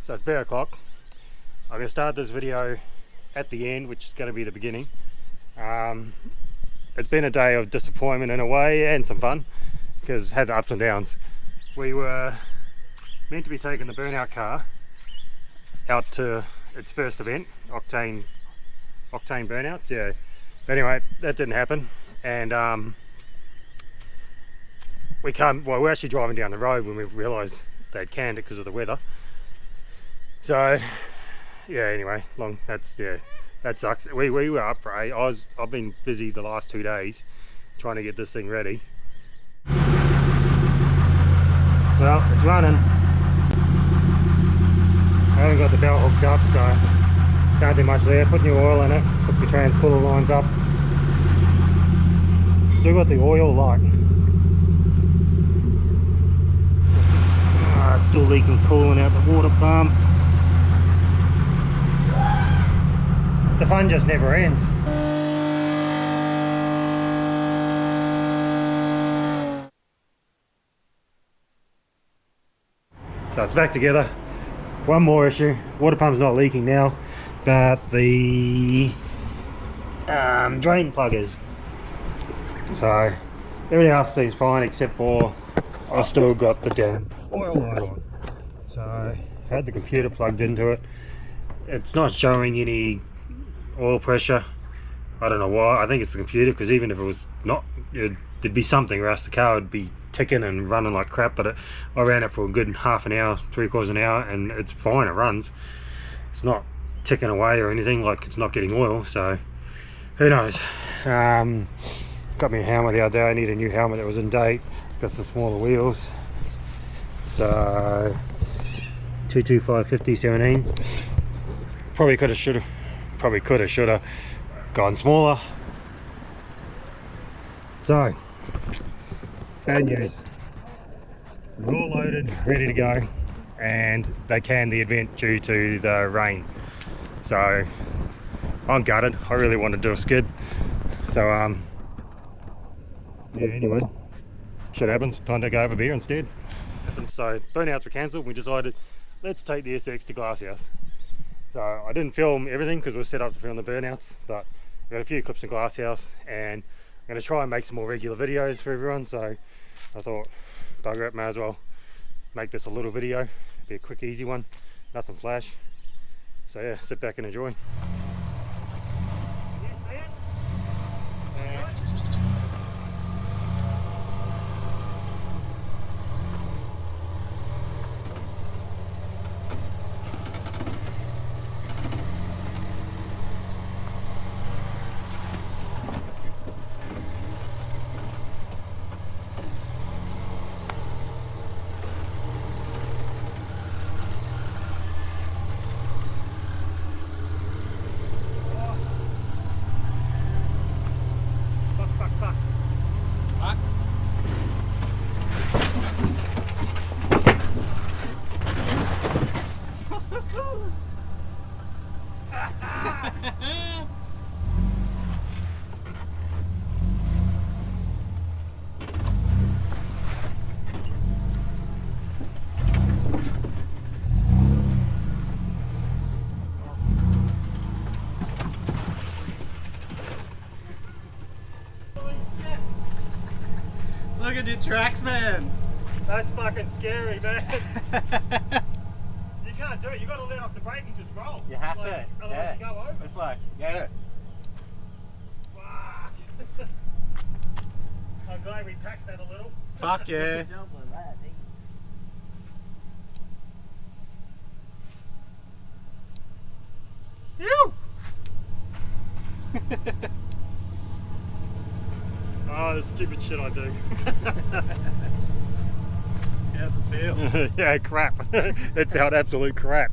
So it's bear o'clock. I'm going to start this video at the end, which is going to be the beginning. It's been a day of disappointment in a way, and some fun, because it had ups and downs. We were meant to be taking the Burnout car out to its first event, Octane Burnouts, yeah. But anyway, that didn't happen, and we're actually driving down the road when we realised they'd canned it because of the weather. So yeah, anyway, that sucks. We were up for 8. I've been busy the last 2 days trying to get this thing ready. Well, it's running. I haven't got the belt hooked up, so can't do much there. Put new oil in it, hook the transponder lines up. Still got the oil light. It's still leaking coolant out the water pump. The fun just never ends. So it's back together. One more issue. Water pump's not leaking now, but the drain plug is. So everything else seems fine except for I've still got the damn oil light on. So I had the computer plugged into it. It's not showing any oil pressure. I don't know why. I think it's the computer, because even if it was not, there'd be something, or else the car would be ticking and running like crap. But I ran it for a good half an hour, 3/4 an hour, and it's fine. It runs. It's not ticking away or anything, like it's not getting oil. So who knows. Got me a helmet the other day. I need a new helmet that was in date. It's got some smaller wheels. So 225/50 17. Probably could have, should have gone smaller. So bad news. We're all loaded, ready to go, and they canned the event due to the rain. So I'm gutted. I really want to do a skid. So yeah, anyway, shit happens. Time to go over beer instead. So burnouts were cancelled. We decided, let's take the SX to Glasshouse. So I didn't film everything because we were set up to film the burnouts, but I got a few clips in Glasshouse, and I'm going to try and make some more regular videos for everyone. So I thought, bugger it, may as well make this a little video. Be a quick, easy one, nothing flash. So yeah, sit back and enjoy. Look at your tracks, man. That's fucking scary, man. You can't do it. You got to let off the brake and just roll. You have to. Otherwise Yeah. you go over. It's like, yeah. Fuck. I'm glad we packed that a little. Fuck yeah. Oh, the stupid shit I do. How's it feel? Yeah, crap. It felt absolute crap.